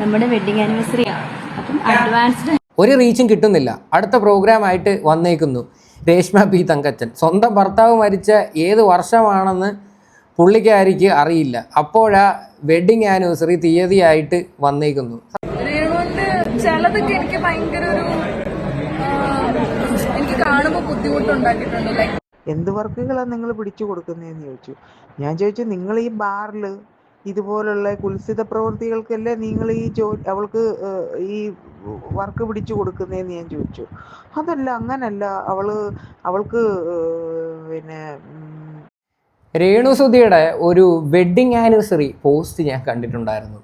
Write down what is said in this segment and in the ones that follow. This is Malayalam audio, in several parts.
നമ്മുടെ വെഡിങ് ആനിവേഴ്സറിയാണ്. അപ്പം അഡ്വാൻസ്ഡ് ഒരു റീച്ചും കിട്ടുന്നില്ല. അടുത്ത പ്രോഗ്രാമായിട്ട് വന്നേക്കുന്നു രേഷ്മ പി തങ്കച്ചൻ. സ്വന്തം ഭർത്താവ് മരിച്ച ഏത് വർഷമാണെന്ന് പുള്ളിക്കാരിക്ക് അറിയില്ല. അപ്പോഴാ വെഡിങ് ആനിവേഴ്സറി തീയതിയായിട്ട് വന്നേക്കുന്നു. ചിലതൊക്കെ എനിക്ക് ഭയങ്കര എനിക്ക് കാണുമ്പോൾ ബുദ്ധിമുട്ടുണ്ടാക്കിയിട്ടുണ്ട്. ലൈക്ക് എന്ത് വർക്കുകളാണ് നിങ്ങൾ പിടിച്ചു കൊടുക്കുന്നതെന്ന് ചോദിച്ചു. ഞാൻ ചോദിച്ചു, നിങ്ങൾ ഈ ബാറിൽ ഇതുപോലുള്ള കുൽസിത പ്രവൃത്തികൾക്കല്ലേ നിങ്ങൾ ഈ അവൾക്ക് ഈ വർക്ക് പിടിച്ചു കൊടുക്കുന്നതെന്ന് ഞാൻ ചോദിച്ചു. അതല്ല, അങ്ങനല്ല, അവൾക്ക് പിന്നെ രേണുസുധിയുടെ ഒരു വെഡ്ഡിങ് ആനിവേഴ്സറി പോസ്റ്റ് ഞാൻ കണ്ടിട്ടുണ്ടായിരുന്നു.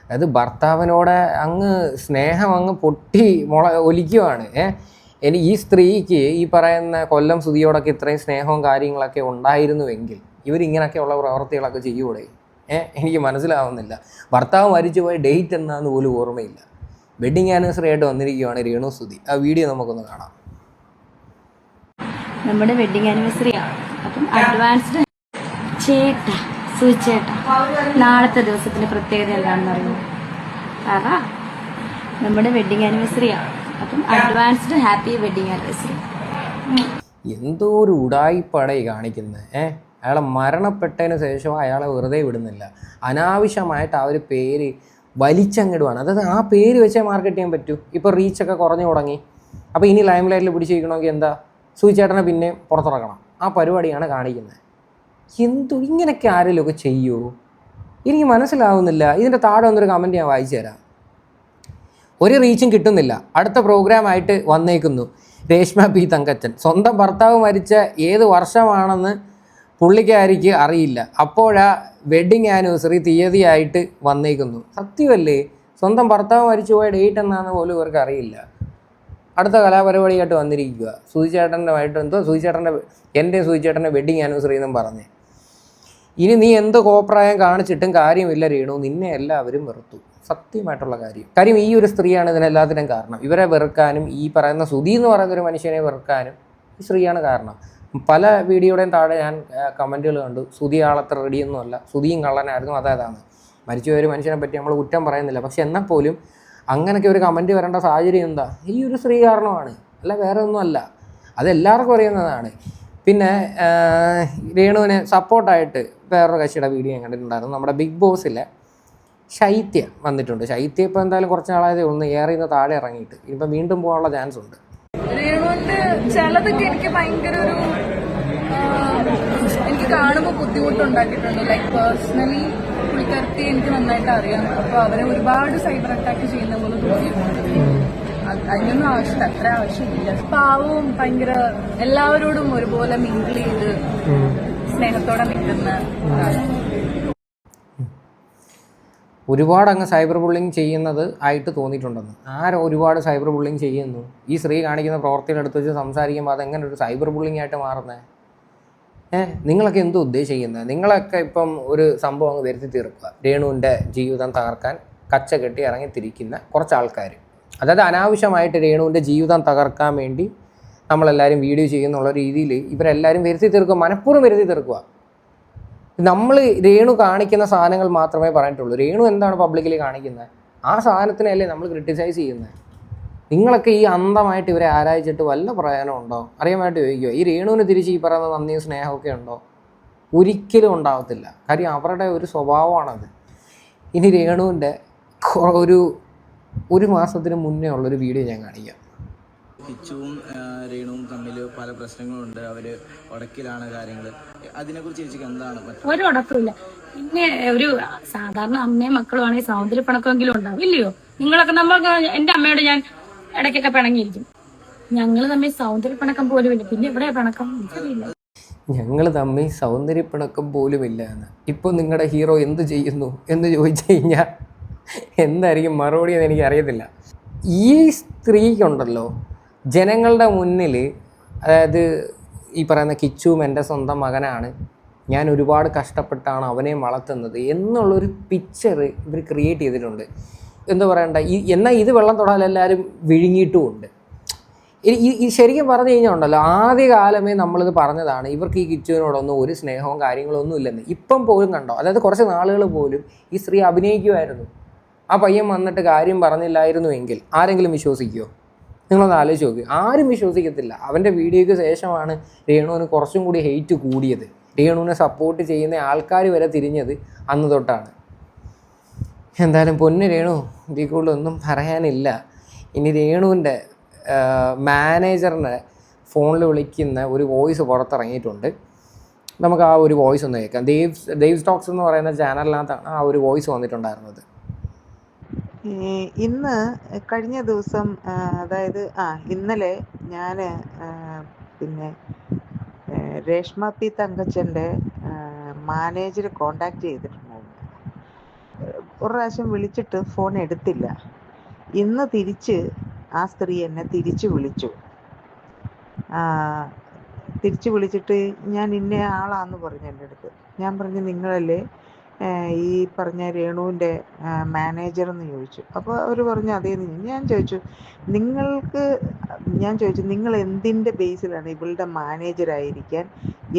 അതായത് ഭർത്താവിനോട് അങ്ങ് സ്നേഹം അങ്ങ് പൊട്ടി ഒലിക്കുവാണ്. ഈ സ്ത്രീക്ക് ഈ പറയുന്ന കൊല്ലം സുധിയോടൊക്കെ ഇത്രയും സ്നേഹവും കാര്യങ്ങളൊക്കെ ഉണ്ടായിരുന്നുവെങ്കിൽ ഇവരിങ്ങനെയൊക്കെയുള്ള പ്രവർത്തികളൊക്കെ ചെയ്യൂടെ? എനിക്ക് മനസ്സിലാവുന്നില്ല. ഭർത്താവ് മരിച്ചു പോയ ഡേറ്റ് എന്നാന്ന് പോലും ഓർമ്മയില്ല. വെഡ്ഡിങ് ആനിവേഴ്സറി ആയിട്ട് വന്നിരിക്കുകയാണ് രേണുസുധി. ആ വീഡിയോ നമുക്കൊന്ന് കാണാം. നമ്മുടെ വെഡിങ് ആനിവേഴ്സറിയാണ്. അപ്പം അഡ്വാൻസ്ഡ് ചേട്ടാ സുചേട്ടാ, നാളത്തെ ദിവസത്തിന്റെ പ്രത്യേകത എന്താണെന്ന് അറിയുമോ? പറ. നമ്മുടെ വെഡിങ് ആനിവേഴ്സറിയാണ്. അപ്പം അഡ്വാൻസ്ഡ് ഹാപ്പി വെഡിങ് ആനിവേഴ്സറി. എന്തോ ഒരു ഉടായിപ്പടയി കാണിക്കുന്നത്. അയാളെ മരണപ്പെട്ടതിന് ശേഷം അയാളെ വെറുതെ വിടുന്നില്ല. അനാവശ്യമായിട്ട് ആ ഒരു പേര് വലിച്ചങ്ങിടുവാണ്. അതായത് ആ പേര് വെച്ചേ മാർക്കറ്റ് ചെയ്യാൻ പറ്റൂ. ഇപ്പോൾ റീച്ചൊക്കെ കുറഞ്ഞു തുടങ്ങി. അപ്പോൾ ഇനി ലൈം ലൈറ്റിൽ പിടിച്ചിരിക്കണമെങ്കിൽ എന്താ, സുചേട്ടനെ പിന്നെ പുറത്തിറക്കണം. ആ പരിപാടിയാണ് കാണിക്കുന്നത്. ഇങ്ങനെയൊക്കെ ആരെങ്കിലുമൊക്കെ ചെയ്യുമോ? എനിക്ക് മനസ്സിലാവുന്നില്ല. ഇതിൻ്റെ താഴെ ഒന്നൊരു കമൻറ്റ് ഞാൻ വായിച്ചു തരാം. ഒരു റീച്ചും കിട്ടുന്നില്ല. അടുത്ത പ്രോഗ്രാമായിട്ട് വന്നേക്കുന്നു രേഷ്മ പി തങ്കച്ചൻ. സ്വന്തം ഭർത്താവ് മരിച്ച ഏത് വർഷമാണെന്ന് പുള്ളിക്കാരിക്ക് അറിയില്ല. അപ്പോഴാ വെഡ്ഡിങ് ആനിവേഴ്സറി തീയതിയായിട്ട് വന്നേക്കുന്നു. സത്യമല്ലേ? സ്വന്തം ഭർത്താവ് മരിച്ചു പോയ ഡേറ്റ് എന്നാന്ന് പോലും ഇവർക്ക് അറിയില്ല. അടുത്ത കലാപരിപാടിയായിട്ട് വന്നിരിക്കുക. സുധിച്ചേട്ടൻ്റെമായിട്ട് എന്തോ എൻ്റെ സുധിച്ചേട്ടൻ്റെ വെഡ്ഡിങ് ആനിവേഴ്സറി എന്നും പറഞ്ഞ്. ഇനി നീ എന്ത് കോപ്രായം കാണിച്ചിട്ടും കാര്യമില്ല രേണു, നിന്നെ എല്ലാവരും വെറുത്തു. സത്യമായിട്ടുള്ള കാര്യം ഈ ഒരു സ്ത്രീയാണ് ഇതിനെല്ലാത്തിനും കാരണം. ഇവരെ വെറുക്കാനും ഈ പറയുന്ന സുധി എന്ന് പറയുന്നൊരു മനുഷ്യനെ വെറുക്കാനും ഈ സ്ത്രീയാണ് കാരണം. പല വീഡിയോയുടെയും താഴെ ഞാൻ കമൻറ്റുകൾ കണ്ടു, സുധി ആളത്ര റെഡിയൊന്നുമല്ല, സുധിയും കള്ളനായിരുന്നു, അതാണ്. മരിച്ചുപോയൊരു മനുഷ്യനെ പറ്റി നമ്മൾ കുറ്റം പറയുന്നില്ല. പക്ഷെ എന്നാൽ പോലും അങ്ങനെയൊക്കെ ഒരു കമൻറ്റ് വരേണ്ട സാഹചര്യം എന്താ? ഈ ഒരു സ്ത്രീ കാരണമാണ്, അല്ല വേറെ ഒന്നുമല്ല. അതെല്ലാവർക്കും അറിയുന്നതാണ്. പിന്നെ രേണുവിന് സപ്പോർട്ടായിട്ട് വേറൊരു കക്ഷിയുടെ വീഡിയോ ഞാൻ കണ്ടിട്ടുണ്ടായിരുന്നു. നമ്മുടെ ബിഗ് ബോസിലെ ശൈത്യ വന്നിട്ടുണ്ട്. ശൈത്യ ഇപ്പോൾ എന്തായാലും കുറച്ച് നാളായതേ ഒന്ന് ഏറിന്ന് താഴെ ഇറങ്ങിയിട്ട് ഇനിയിപ്പോൾ വീണ്ടും പോകാനുള്ള ചാൻസ് ഉണ്ട്. രേണുവിന്റെ ചിലതൊക്കെ എനിക്ക് ഭയങ്കര എനിക്ക് കാണുമ്പോൾ ബുദ്ധിമുട്ടുണ്ടാക്കിയിട്ടുണ്ട്. ലൈക്ക് പേഴ്സണലി പുള്ളിക്കാരത്തി എനിക്ക് നന്നായിട്ട് അറിയാം. അപ്പോൾ അവരെ ഒരുപാട് സൈബർ അറ്റാക്ക് ചെയ്യുന്ന പോലെ തോന്നി. അതിനൊന്നും അത്ര ആവശ്യമില്ല. പാവവും ഭയങ്കര എല്ലാവരോടും ഒരുപോലെ മിങ്കിൾ ചെയ്ത് സ്നേഹത്തോടെ നിൽക്കുന്ന ഒരുപാട് അങ്ങ് സൈബർ ബുള്ളിങ് ചെയ്യുന്നത് ആയിട്ട് തോന്നിയിട്ടുണ്ടെന്ന്. ഒരുപാട് സൈബർ ബുള്ളിങ് ചെയ്യുന്നു. ഈ സ്ത്രീ കാണിക്കുന്ന പ്രവർത്തികളെടുത്ത് വെച്ച് സംസാരിക്കുമ്പോൾ അതെങ്ങനെ ഒരു സൈബർ ബുള്ളിങ് ആയിട്ട് മാറുന്നത്? നിങ്ങളൊക്കെ എന്തോ ഉദ്ദേശിക്കുന്നത്? നിങ്ങളൊക്കെ ഇപ്പം ഒരു സംഭവം അങ്ങ് വരുത്തി തീർക്കുക. രേണുവിൻ്റെ ജീവിതം തകർക്കാൻ കച്ച കെട്ടി ഇറങ്ങിത്തിരിക്കുന്ന കുറച്ച് ആൾക്കാർ, അതായത് അനാവശ്യമായിട്ട് രേണുവിൻ്റെ ജീവിതം തകർക്കാൻ വേണ്ടി നമ്മളെല്ലാവരും വീഡിയോ ചെയ്യുന്നുള്ള രീതിയിൽ ഇവരെല്ലാവരും വരുത്തി തീർക്കുക, മനഃപൂർവ്വം വരുത്തി തീർക്കുക. നമ്മൾ രേണു കാണിക്കുന്ന സാധനങ്ങൾ മാത്രമേ പറഞ്ഞിട്ടുള്ളൂ. രേണു എന്താണ് പബ്ലിക്കലി കാണിക്കുന്നത്, ആ സാധനത്തിനല്ലേ നമ്മൾ ക്രിട്ടിസൈസ് ചെയ്യുന്നത്. നിങ്ങളൊക്കെ ഈ അന്ധമായിട്ട് ഇവരെ ആരായിച്ചിട്ട് വല്ല പ്രയോജനമുണ്ടോ? അറിയാമായിട്ട് ചോദിക്കുമോ? ഈ രേണുവിന് തിരിച്ച് ഈ പറയുന്ന നന്ദിയും സ്നേഹമൊക്കെ ഉണ്ടോ? ഒരിക്കലും ഉണ്ടാവത്തില്ല. കാര്യം അവരുടെ ഒരു സ്വഭാവമാണത്. ഇനി രേണുവിൻ്റെ ഒരു മാസത്തിന് മുന്നേ ഉള്ളൊരു വീഡിയോ ഞാൻ കാണിക്കാം. കിച്ചുവും രേണുവും തമ്മിൽ പല പ്രശ്നങ്ങളുണ്ട്. അവര് ഉടക്കിലാണ് കാര്യങ്ങൾ. അതിനെക്കുറിച്ച് ചേച്ചിക്ക് എന്താണ്? ഒരു ഉടക്കില്ല. പിന്നെ ഒരു സാധാരണ അമ്മയും മക്കളുമാണെങ്കിൽ സൗന്ദര്യ പിണക്കമെങ്കിലും ഉണ്ടാവും, ഇല്ലയോ? നിങ്ങളൊക്കെ എന്റെ അമ്മയോട് ഞാൻ ഇടയ്ക്കൊക്കെ പിണങ്ങിയിരിക്കും. ഞങ്ങള് തമ്മിൽ സൗന്ദര്യ പിണക്കം പോലും ഇല്ല. പിന്നെ എവിടെയാ പിണക്കം? എനിക്കറിയില്ല. ഞങ്ങൾ തമ്മിൽ സൗന്ദര്യ പിണക്കം പോലും ഇല്ല എന്ന് ഇപ്പം നിങ്ങളുടെ ഹീറോ എന്ത് ചെയ്യുന്നു എന്ന് ചോദിച്ചു കഴിഞ്ഞാൽ എന്തായിരിക്കും മറുപടി എന്ന് എനിക്കറിയത്തില്ല. ഈ സ്ത്രീക്കുണ്ടല്ലോ ജനങ്ങളുടെ മുന്നിൽ, അതായത് ഈ പറയുന്ന കിച്ചുവും എൻ്റെ സ്വന്തം മകനാണ്, ഞാൻ ഒരുപാട് കഷ്ടപ്പെട്ടാണ് അവനെ വളർത്തുന്നത് എന്നുള്ളൊരു പിക്ചർ ഇവർ ക്രിയേറ്റ് ചെയ്തിട്ടുണ്ട്. എന്താ പറയണ്ട, എന്നാൽ ഇത് വെള്ളം തൊടാൻ എല്ലാവരും വിഴുങ്ങിയിട്ടുമുണ്ട്. ഈ ശരിക്കും പറഞ്ഞു കഴിഞ്ഞാൽ ഉണ്ടല്ലോ, ആദ്യകാലമേ നമ്മളിത് പറഞ്ഞതാണ്, ഇവർക്ക് ഈ കിച്ചുവിനോടൊന്നും ഒരു സ്നേഹവും കാര്യങ്ങളൊന്നും ഇല്ലെന്ന്. ഇപ്പം പോലും കണ്ടോ, അതായത് കുറച്ച് നാളുകൾ പോലും ഈ സ്ത്രീ അഭിനയിക്കുമായിരുന്നു. ആ പയ്യൻ വന്നിട്ട് കാര്യം പറഞ്ഞില്ലായിരുന്നുവെങ്കിൽ ആരെങ്കിലും വിശ്വസിക്കുമോ? നിങ്ങളൊന്ന് ആലോചിച്ച് നോക്ക്. ആരും വിശ്വസിക്കത്തില്ല. അവൻ്റെ വീഡിയോയ്ക്ക് ശേഷമാണ് രേണുവിന് കുറച്ചും കൂടി ഹെയ്റ്റ് കൂടിയത്. രേണുവിനെ സപ്പോർട്ട് ചെയ്യുന്ന ആൾക്കാർ വരെ തിരിഞ്ഞത് അന്ന് തൊട്ടാണ്. എന്തായാലും പൊന്ന് രേണു, ഇതിൽ കൂടുതലൊന്നും പറയാനില്ല. ഇനി രേണുവിൻ്റെ മാനേജറിനെ ഫോണിൽ വിളിക്കുന്ന ഒരു വോയിസ് പുറത്തിറങ്ങിയിട്ടുണ്ട്. നമുക്ക് ആ ഒരു വോയിസ് ഒന്ന് കേൾക്കാം. ദേവ് സ്റ്റോക്സ് എന്ന് പറയുന്ന ചാനലിനകത്താണ് ആ ഒരു വോയിസ് വന്നിട്ടുണ്ടായിരുന്നത്. ഇന്ന് കഴിഞ്ഞ ദിവസം അതായത് ഇന്നലെ ഞാൻ പിന്നെ രേഷ്മ പി തങ്കച്ചൻ്റെ മാനേജർ കോണ്ടാക്ട് ചെയ്തിട്ടുണ്ടായിരുന്നു. ഒരു പ്രാവശ്യം വിളിച്ചിട്ട് ഫോൺ എടുത്തില്ല. ഇന്ന് തിരിച്ച് ആ സ്ത്രീ എന്നെ തിരിച്ച് വിളിച്ചു. തിരിച്ച് വിളിച്ചിട്ട് ഞാൻ ഇന്ന ആളാന്ന് പറഞ്ഞു എൻ്റെ അടുത്ത്. ഞാൻ പറഞ്ഞു നിങ്ങളല്ലേ ഈ പറഞ്ഞ രേണുവിൻ്റെ മാനേജർ എന്ന് ചോദിച്ചു. അപ്പോൾ അവർ പറഞ്ഞു അതേന്ന്. ഞാൻ ചോദിച്ചു നിങ്ങൾ എന്തിൻ്റെ ബേസിലാണ് ഇവളുടെ മാനേജറായിരിക്കാൻ,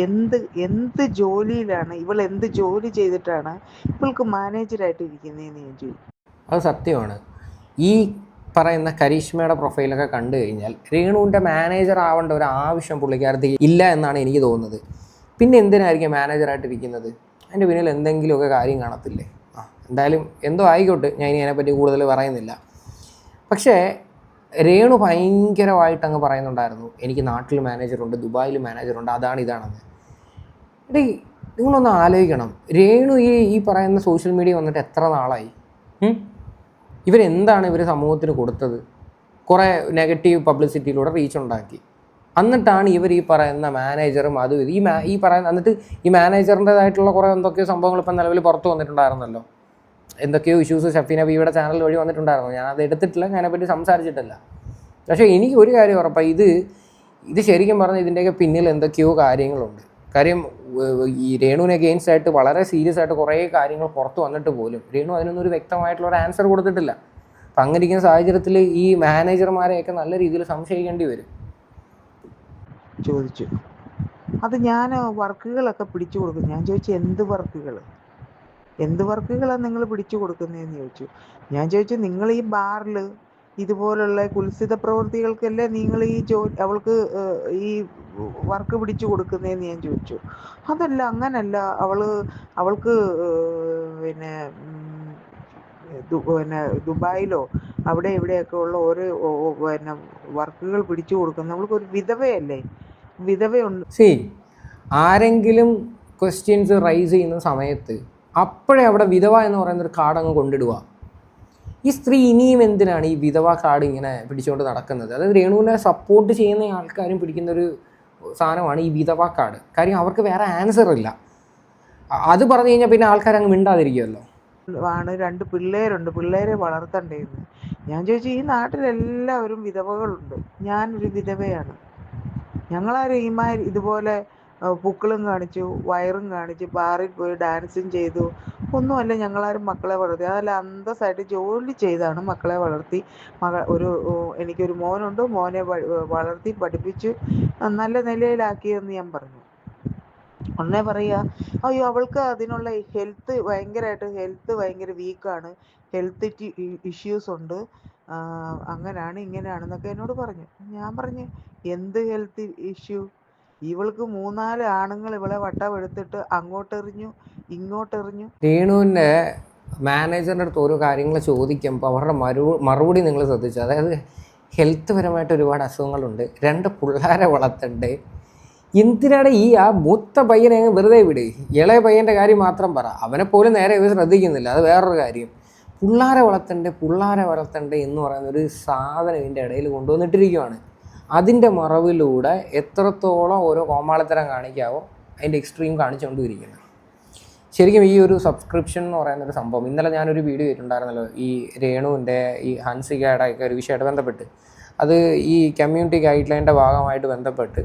എന്ത് ജോലിയിലാണ് ഇവൾ, എന്ത് ജോലി ചെയ്തിട്ടാണ് ഇവൾക്ക് മാനേജറായിട്ട് ഇരിക്കുന്നതെന്ന് ഞാൻ ചോദിച്ചു. അത് സത്യമാണ്. ഈ പറയുന്ന കരീഷ്മയുടെ പ്രൊഫൈലൊക്കെ കണ്ടു കഴിഞ്ഞാൽ രേണുവിൻ്റെ മാനേജർ ആവേണ്ട ഒരു ആവശ്യം പുള്ളിക്കാരത്തി ഇല്ല എന്നാണ് എനിക്ക് തോന്നുന്നത്. പിന്നെ എന്തിനായിരിക്കും മാനേജറായിട്ടിരിക്കുന്നത്? അതിൻ്റെ പിന്നിൽ എന്തെങ്കിലുമൊക്കെ കാര്യം കാണത്തില്ലേ? എന്തായാലും എന്തോ ആയിക്കോട്ടെ, ഞാൻ ഇനി അതിനെപ്പറ്റി കൂടുതൽ പറയുന്നില്ല. പക്ഷേ രേണു ഭയങ്കരമായിട്ട് അങ്ങ് പറയുന്നുണ്ടായിരുന്നു, എനിക്ക് നാട്ടിൽ മാനേജറുണ്ട്, ദുബായിൽ മാനേജറുണ്ട്, അതാണ് ഇതാണെന്ന്. എടീ, നിങ്ങളൊന്ന് ആലോചിക്കണം. രേണു ഈ പറയുന്ന സോഷ്യൽ മീഡിയ വന്നിട്ട് എത്ര നാളായി? ഇവരെന്താണ് ഇവർ സമൂഹത്തിന് കൊടുത്തത്? കുറേ നെഗറ്റീവ് പബ്ലിസിറ്റിയിലൂടെ റീച്ച് ഉണ്ടാക്കി. എന്നിട്ടാണ് ഇവർ ഈ പറയുന്ന മാനേജറും അതും ഇത് ഈ പറയുന്ന, എന്നിട്ട് ഈ മാനേജറിൻ്റെതായിട്ടുള്ള കുറേ എന്തൊക്കെയോ സംഭവങ്ങൾ ഇപ്പം നിലവിൽ പുറത്ത് വന്നിട്ടുണ്ടായിരുന്നല്ലോ. എന്തൊക്കെയോ ഇഷ്യൂസ് ഷഫീന ബീവിയുടെ ചാനൽ വഴി വന്നിട്ടുണ്ടായിരുന്നു. ഞാനത് എടുത്തിട്ടില്ല, ഞാനതിനെപ്പറ്റി സംസാരിച്ചിട്ടില്ല. പക്ഷേ എനിക്ക് ഒരു കാര്യം ഉറപ്പാണ്, ഇത് ശരിക്കും പറഞ്ഞാൽ ഇതിൻ്റെയൊക്കെ പിന്നിൽ എന്തൊക്കെയോ കാര്യങ്ങളുണ്ട്. കാര്യം ഈ രേണുവിന് അഗെയിൻസ്റ്റ് ആയിട്ട് വളരെ സീരിയസ് ആയിട്ട് കുറേ കാര്യങ്ങൾ പുറത്ത് വന്നിട്ട് പോലും രേണു അതിനൊന്നും ഒരു വ്യക്തമായിട്ടുള്ള ഒരു ആൻസർ കൊടുത്തിട്ടില്ല. അപ്പം അങ്ങനെ ഇരിക്കുന്ന സാഹചര്യത്തിൽ ഈ മാനേജർമാരെയൊക്കെ നല്ല രീതിയിൽ സംശയിക്കേണ്ടി വരും. ചോദിച്ചു. അത് ഞാൻ വർക്കുകളൊക്കെ പിടിച്ചു കൊടുക്കും. ഞാൻ ചോദിച്ചു എന്ത് വർക്കുകളാണ് നിങ്ങൾ പിടിച്ചു കൊടുക്കുന്നതെന്ന് ചോദിച്ചു. ഞാൻ ചോദിച്ചു നിങ്ങൾ ഈ ബാറിൽ ഇതുപോലുള്ള കുൽസിത പ്രവൃത്തികൾക്കല്ലേ നിങ്ങൾ ഈ അവൾക്ക് ഈ വർക്ക് പിടിച്ചു കൊടുക്കുന്നതെന്ന് ഞാൻ ചോദിച്ചു. അതല്ല, അങ്ങനല്ല, അവൾക്ക് പിന്നെ ദുബായിലോ അവിടെ ഇവിടെയൊക്കെ ഉള്ള ഓരോ പിന്നെ വർക്കുകൾ പിടിച്ചു കൊടുക്കുന്നത്. അവൾക്കൊരു വിധവയല്ലേ, വിധവയുണ്ട്. ആരെങ്കിലും ക്വസ്റ്റ്യൻസ് റൈസ് ചെയ്യുന്ന സമയത്ത് അപ്പോഴേ അവിടെ വിധവ എന്ന് പറയുന്നൊരു കാർഡ് അങ്ങ് കൊണ്ടിടുക. ഈ സ്ത്രീ ഇനിയും എന്തിനാണ് ഈ വിധവ കാർഡ് ഇങ്ങനെ പിടിച്ചുകൊണ്ട് നടക്കുന്നത്? അതായത് രേണുവിനെ സപ്പോർട്ട് ചെയ്യുന്ന ആൾക്കാരും പിടിക്കുന്നൊരു സാധനമാണ് ഈ വിധവ കാർഡ്. കാര്യം അവർക്ക് വേറെ ആൻസർ ഇല്ല. അത് പറഞ്ഞു കഴിഞ്ഞാൽ പിന്നെ ആൾക്കാരങ്ങ് മിണ്ടാതിരിക്കുമല്ലോ. 2 പിള്ളേരുണ്ട്, പിള്ളേരെ വളർത്തണ്ടേന്ന്. ഞാൻ ചോദിച്ചു, ഈ നാട്ടിലെല്ലാവരും വിധവകളുണ്ട്, ഞാനൊരു വിധവയാണ്. ഞങ്ങളാരും ഇതുപോലെ പൂക്കളും കാണിച്ചു, വയറും കാണിച്ച്, ബാറിൽ പോയി ഡാൻസും ചെയ്തു ഒന്നുമല്ല ഞങ്ങളാരും മക്കളെ വളർത്തി. അതല്ല, അന്തസ്സായിട്ട് ജോലി ചെയ്താണ് മക്കളെ വളർത്തി. എനിക്കൊരു മോനുണ്ട്, മോനെ വളർത്തി പഠിപ്പിച്ചു നല്ല നിലയിലാക്കിയെന്ന് ഞാൻ പറഞ്ഞു. ഉടനെ പറയുക, അയ്യോ അവൾക്ക് അതിനുള്ള ഹെൽത്ത് ഭയങ്കര വീക്കാണ്, ഹെൽത്ത് ഇഷ്യൂസ് ഉണ്ട്, അങ്ങനെയാണ് ഇങ്ങനെയാണെന്നൊക്കെ എന്നോട് പറഞ്ഞു. ഞാൻ പറഞ്ഞു, എന്ത് ഹെൽത്ത് ഇഷ്യൂ? ഇവൾക്ക് 3-4 ആണുങ്ങൾ ഇവളെ വട്ടമെടുത്തിട്ട് അങ്ങോട്ടെറിഞ്ഞു ഇങ്ങോട്ടെറിഞ്ഞു. രേണുവിൻ്റെ മാനേജറിൻ്റെ അടുത്ത് ഓരോ കാര്യങ്ങൾ ചോദിക്കുമ്പോൾ അവരുടെ മറുപടി നിങ്ങൾ ശ്രദ്ധിച്ചു. അതായത് ഹെൽത്ത് പരമായിട്ട് ഒരുപാട് അസുഖങ്ങളുണ്ട്, 2 പിള്ളേരെ വളർത്തണ്ട്. എന്തിനാണ് ആ മൂത്ത പയ്യനെ വെറുതെ വിട്, ഇളയ പയ്യൻ്റെ കാര്യം മാത്രം പറ. അവനെപ്പോലും നേരെ ഇവർ ശ്രദ്ധിക്കുന്നില്ല, അത് വേറൊരു കാര്യം. പിള്ളേരെ വളർത്തണ്ടേ എന്ന് പറയുന്നൊരു സാധനം ഇതിൻ്റെ ഇടയിൽ കൊണ്ടുവന്നിട്ടിരിക്കുകയാണ്. അതിൻ്റെ മറവിലൂടെ എത്രത്തോളം ഓരോ കോമാളിത്തരം കാണിക്കാവോ അതിൻ്റെ എക്സ്ട്രീം കാണിച്ചുകൊണ്ടിരിക്കുന്നത്. ശരിക്കും ഈ ഒരു സബ്സ്ക്രിപ്ഷൻ എന്ന് പറയുന്നൊരു സംഭവം, ഇന്നലെ ഞാനൊരു വീഡിയോ ചെയ്തിട്ടുണ്ടായിരുന്നല്ലോ ഈ രേണുവിൻ്റെ ഈ ഹൻസികയുടെ ഒക്കെ ഒരു വിഷയമായിട്ട് ബന്ധപ്പെട്ട്. അത് ഈ കമ്മ്യൂണിറ്റി ഗൈഡ് ലൈനിൻ്റെ ഭാഗമായിട്ട് ബന്ധപ്പെട്ട്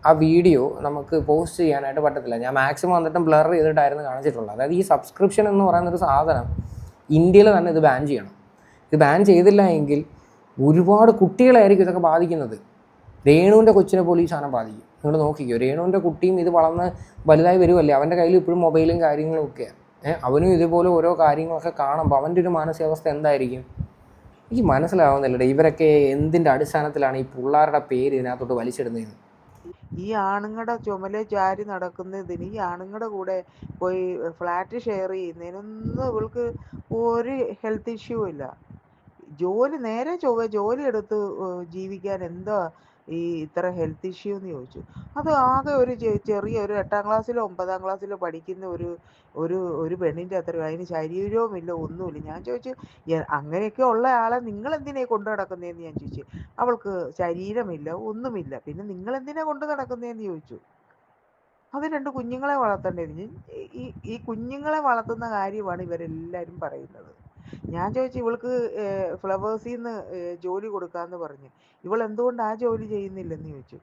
ആ വീഡിയോ നമുക്ക് പോസ്റ്റ് ചെയ്യാനായിട്ട് പറ്റത്തില്ല. ഞാൻ മാക്സിമം വന്നിട്ടും ബ്ലർ ചെയ്തിട്ടായിരുന്നു കാണിച്ചിട്ടുള്ളത്. അതായത് ഈ സബ്സ്ക്രിപ്ഷൻ എന്ന് പറയുന്നൊരു സാധനം ഇന്ത്യയിൽ തന്നെ ഇത് ബാൻ ചെയ്യണം. ഇത് ബാൻ ചെയ്തില്ല എങ്കിൽ ഒരുപാട് കുട്ടികളായിരിക്കും ഇതൊക്കെ ബാധിക്കുന്നത്. രേണുവിൻ്റെ കൊച്ചിനെ പോലും ഈ സാധനം ബാധിക്കും. നിങ്ങൾ നോക്കിക്കോ, രേണുവിൻ്റെ കുട്ടിയും ഇത് വളർന്ന് വലുതായി വരുമല്ലേ, അവൻ്റെ കയ്യിൽ ഇപ്പോഴും മൊബൈലും കാര്യങ്ങളും ഒക്കെയാണ്. അവനും ഇതുപോലെ ഓരോ കാര്യങ്ങളൊക്കെ കാണുമ്പോൾ അവൻ്റെ ഒരു മാനസികാവസ്ഥ എന്തായിരിക്കും എനിക്ക് മനസ്സിലാവുന്നില്ല. ഇവരൊക്കെ എന്തിൻ്റെ അടിസ്ഥാനത്തിലാണ് ഈ പിള്ളേരുടെ പേര് ഇതിനകത്തോട്ട് വലിച്ചിടുന്നത്? ഈ ആണുങ്ങളുടെ ചുമലെ ചാരി നടക്കുന്നതിന് ഈ ആണുങ്ങളുടെ കൂടെ പോയി ഫ്ലാറ്റ് ഷെയർ ചെയ്യുന്നതിനൊന്നും ഇവൾക്ക് ഒരു ഹെൽത്ത് ഇഷ്യൂ ഇല്ല. നേരെ ചൊവ്വെ ജോലി എടുത്ത് ജീവിക്കാൻ എന്താ ഈ ഇത്ര ഹെൽത്ത് ഇഷ്യൂ എന്ന് ചോദിച്ചു. അത് ആകെ ഒരു ചെറിയ ഒരു 8ാം ക്ലാസ്സിലോ 9ാം ക്ലാസ്സിലോ പഠിക്കുന്ന ഒരു ഒരു ഒരു പെണ്ണിൻ്റെ അത്രയും, അതിന് ശരീരവും ഇല്ല, ഒന്നുമില്ല. ഞാൻ ചോദിച്ചു, അങ്ങനെയൊക്കെ ഉള്ള ആളെ നിങ്ങൾ എന്തിനാ കൊണ്ടു നടക്കുന്നതെന്ന് ഞാൻ ചോദിച്ചു. അവൾക്ക് ശരീരമില്ല, ഒന്നുമില്ല, പിന്നെ നിങ്ങൾ എന്തിനാ കൊണ്ടു നടക്കുന്നതെന്ന് ചോദിച്ചു. അത് 2 കുഞ്ഞുങ്ങളെ വളർത്തേണ്ടത്. ഈ കുഞ്ഞുങ്ങളെ വളർത്തുന്ന കാര്യമാണ് ഇവരെല്ലാവരും പറയുന്നത്. ഞാൻ ചോദിച്ചു, ഇവൾക്ക് ഫ്ലവേഴ്സിൽ നിന്ന് ജോലി കൊടുക്കാമെന്ന് പറഞ്ഞു, ഇവൾ എന്തുകൊണ്ട് ആ ജോലി ചെയ്യുന്നില്ലെന്ന് ചോദിച്ചു.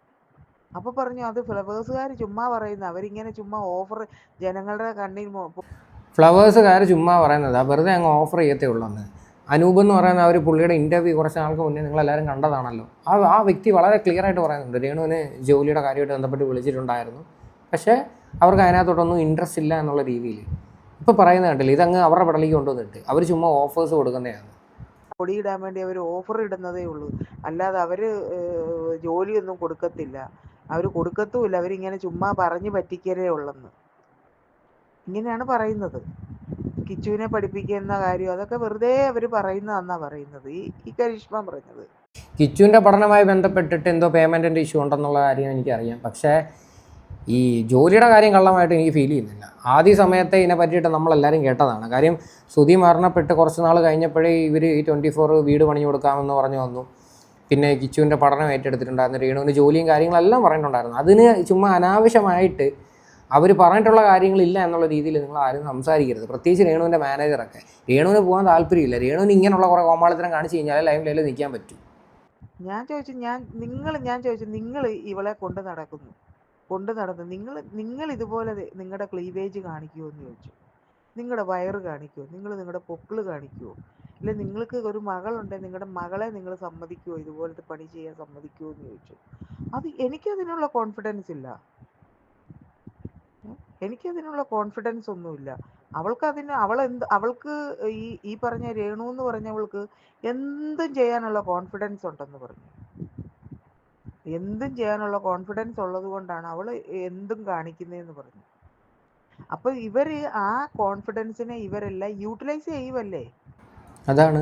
അപ്പോൾ പറഞ്ഞു, അത് ഫ്ലവേഴ്സുകാർ ചുമ്മാ പറയുന്ന, അവരിങ്ങനെ ചുമ്മാ ഓഫർ ജനങ്ങളുടെ കണ്ണിൽ ഫ്ലവേഴ്സുകാർ ചുമ്മാ പറയുന്നത്, വെറുതെ അങ്ങ് ഓഫർ ചെയ്യത്തേ ഉള്ളൂ. അനൂപ് എന്ന് പറയുന്ന ഒരു പുള്ളിയുടെ ഇൻ്റർവ്യൂ കുറച്ച് നാൾക്ക് മുന്നേ നിങ്ങളെല്ലാവരും കണ്ടതാണല്ലോ. ആ വ്യക്തി വളരെ ക്ലിയർ ആയിട്ട് പറയുന്നുണ്ട്, രേണുവിന് ജോലിയുടെ കാര്യമായിട്ട് ബന്ധപ്പെട്ട് വിളിച്ചിട്ടുണ്ടായിരുന്നു, പക്ഷേ അവർക്ക് അതിനകത്തോട്ടൊന്നും ഇൻട്രസ്റ്റ് ഇല്ല എന്നുള്ള രീതിയിൽ ഇപ്പോൾ പറയുന്നത് കണ്ടില്ല. ഇതങ്ങ് അവരുടെ പടലേക്ക് കൊണ്ടുവന്നിട്ട് അവർ ചുമ്മാ ഓഫേഴ്സ് കൊടുക്കുന്നതാണ്. പൊടിയിടാൻ വേണ്ടി അവർ ഓഫർ ഇടുന്നതേ ഉള്ളൂ, അല്ലാതെ അവർ ജോലിയൊന്നും കൊടുക്കത്തില്ല, അവർ കൊടുക്കത്തുമില്ല, അവരിങ്ങനെ ചുമ്മാ പറഞ്ഞു പറ്റിക്കലേ ഉള്ളെന്ന് ഇങ്ങനെയാണ് പറയുന്നത്. കിച്ചുവിനെ പഠിപ്പിക്കുന്ന കാര്യം അതൊക്കെ വെറുതെ അവർ പറയുന്നതെന്നാ പറയുന്നത് ഈ കരിഷ്മ പറഞ്ഞത്. കിച്ചുവിൻ്റെ പഠനവുമായി ബന്ധപ്പെട്ടിട്ട് എന്തോ പേയ്മെൻറ്റിൻ്റെ ഇഷ്യൂ ഉണ്ടെന്നുള്ള കാര്യം എനിക്കറിയാം, പക്ഷേ ഈ ജോലിയുടെ കാര്യം കള്ളമായിട്ട് എനിക്ക് ഫീൽ ചെയ്യുന്നില്ല. ആദ്യ സമയത്തെ ഇതിനെ പറ്റിയിട്ട് നമ്മളെല്ലാവരും കേട്ടതാണ്. കാര്യം സുധി മരണപ്പെട്ട് കുറച്ച് നാൾ കഴിഞ്ഞപ്പോഴേ ഇവർ ഈ 24 വീട് പണിഞ്ഞു കൊടുക്കാമെന്ന് പറഞ്ഞു വന്നു. പിന്നെ കിച്ചുവിൻ്റെ പഠനം ഏറ്റെടുത്തിട്ടുണ്ടായിരുന്നു, രേണുവിൻ്റെ ജോലിയും കാര്യങ്ങളെല്ലാം പറഞ്ഞിട്ടുണ്ടായിരുന്നു. അതിന് ചുമ്മാ അനാവശ്യമായിട്ട് അവർ പറഞ്ഞിട്ടുള്ള കാര്യങ്ങളില്ല എന്നുള്ള രീതിയിൽ നിങ്ങൾ ആരും സംസാരിക്കരുത്. പ്രത്യേകിച്ച് രേണുവിൻ്റെ മാനേജറൊക്കെ. രേണുവിന് പോകാൻ താല്പര്യമില്ല, രേണുവിന് ഇങ്ങനെയുള്ള കുറേ കോമാളിത്തരം കാണിച്ച് കഴിഞ്ഞാൽ ലൈവിൽ നിൽക്കാൻ പറ്റും. ഞാൻ ചോദിച്ചു, നിങ്ങൾ ഇവളെ കൊണ്ട് നടന്നു, നിങ്ങൾ ഇതുപോലെ നിങ്ങളുടെ ക്ലീവേജ് കാണിക്കുമോ എന്ന് ചോദിച്ചു. നിങ്ങളുടെ വയറ് കാണിക്കുമോ, നിങ്ങളുടെ പൊക്കിള് കാണിക്കുമോ, ഇല്ല നിങ്ങൾക്ക് ഒരു മകളുണ്ടെങ്കിൽ നിങ്ങളുടെ മകളെ നിങ്ങൾ സമ്മതിക്കുമോ, ഇതുപോലത്തെ പണി ചെയ്യാൻ സമ്മതിക്കുമോ എന്ന് ചോദിച്ചു. എനിക്കതിനുള്ള കോൺഫിഡൻസ് ഇല്ല, എനിക്കതിനുള്ള കോൺഫിഡൻസ് ഒന്നുമില്ല. അവൾക്ക് ഈ പറഞ്ഞ രേണു എന്ന് പറഞ്ഞവൾക്ക് എന്തും ചെയ്യാനുള്ള കോൺഫിഡൻസ് ഉണ്ടെന്ന് പറഞ്ഞു. എന്തും ചെയ്യാനുള്ള കോൺഫിഡൻസ് ഉള്ളത് കൊണ്ടാണ് അവൾ എന്തും കാണിക്കുന്നതെന്ന് പറഞ്ഞു. അപ്പൊ ഇവര് ആ കോൺഫിഡൻസിനെ ഇവരെല്ലാം യൂട്ടിലൈസ് ചെയ്യുമല്ലേ. അതാണ്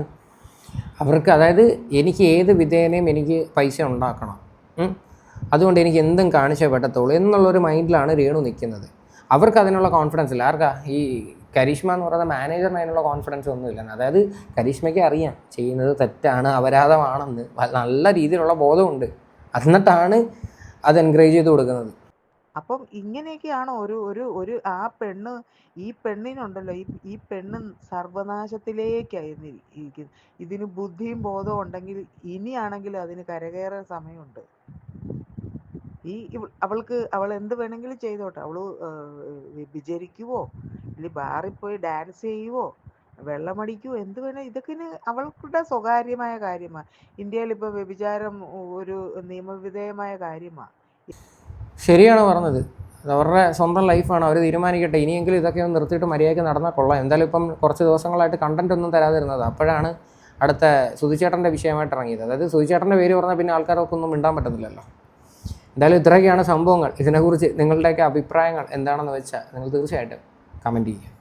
അവർക്ക്, അതായത് എനിക്ക് ഏത് വിധേനയും എനിക്ക് പൈസ ഉണ്ടാക്കണം, അതുകൊണ്ട് എനിക്ക് എന്തും കാണിച്ചേ പറ്റത്തുള്ളൂ എന്നുള്ളൊരു മൈൻഡിലാണ് രേണു നിൽക്കുന്നത്. അവർക്ക് അതിനുള്ള കോൺഫിഡൻസ് ഇല്ല. ആർക്കാ? ഈ കരിഷ്മ എന്ന് പറയുന്ന മാനേജറിന് അതിനുള്ള കോൺഫിഡൻസ് ഒന്നുമില്ല. അതായത് കരിഷ്മയ്ക്ക് അറിയാം ചെയ്യുന്നത് തെറ്റാണ്, അപരാധമാണെന്ന് നല്ല രീതിയിലുള്ള ബോധമുണ്ട്, എന്നിട്ടാണ് അത് എൻകറേജ് ചെയ്ത് കൊടുക്കുന്നത്. അപ്പം ഇങ്ങനെയൊക്കെയാണ് ആ പെണ്ണ്, ഈ പെണ്ണിനുണ്ടല്ലോ, ഈ പെണ്ണ് സർവനാശത്തിലേക്കായിരുന്നു ഇരിക്കുന്നത്. ഇതിന് ബുദ്ധിയും ബോധവും ഉണ്ടെങ്കിൽ ഇനിയാണെങ്കിൽ അതിന് കരകയറാൻ സമയമുണ്ട്. അവൾ എന്ത് വേണമെങ്കിലും ചെയ്തോട്ടെ, അവള് വിചരിക്കുവോ, ഇല്ല ബാറിൽ പോയി ഡാൻസ് ചെയ്യുവോ, വെള്ളമടിക്കുവോ, എന്ത് വേണേ, ഇതൊക്കെ അവൾക്കുടെ സ്വകാര്യമായ കാര്യമാണ്. ഇന്ത്യയിൽ ഇപ്പോൾ വ്യഭിചാരം ഒരു നിയമവിധേയമായ കാര്യമാണ്. ശരിയാണ് പറഞ്ഞത്, അത് അവരുടെ സ്വന്തം ലൈഫാണ്, അവർ തീരുമാനിക്കട്ടെ. ഇനിയെങ്കിലും ഇതൊക്കെ ഒന്ന് നിർത്തിയിട്ട് മര്യാദയ്ക്ക് നടന്നാൽ കൊള്ളാം. എന്തായാലും ഇപ്പം കുറച്ച് ദിവസങ്ങളായിട്ട് കണ്ടന്റ് ഒന്നും തരാതിരുന്നത്, അപ്പോഴാണ് അടുത്ത സുധിച്ചേട്ടൻ്റെ വിഷയമായിട്ട് ഇറങ്ങിയത്. അതായത് സുധിച്ചേട്ടൻ്റെ പേര് പറഞ്ഞാൽ പിന്നെ ആൾക്കാരൊക്കെ ഒന്നും മിണ്ടാൻ പറ്റുന്നില്ലല്ലോ. എന്തായാലും ഇത്രയൊക്കെയാണ് സംഭവങ്ങൾ. ഇതിനെക്കുറിച്ച് നിങ്ങളുടെയൊക്കെ അഭിപ്രായങ്ങൾ എന്താണെന്ന് വെച്ചാൽ നിങ്ങൾ തീർച്ചയായിട്ടും കമൻറ്റ് ചെയ്യുക.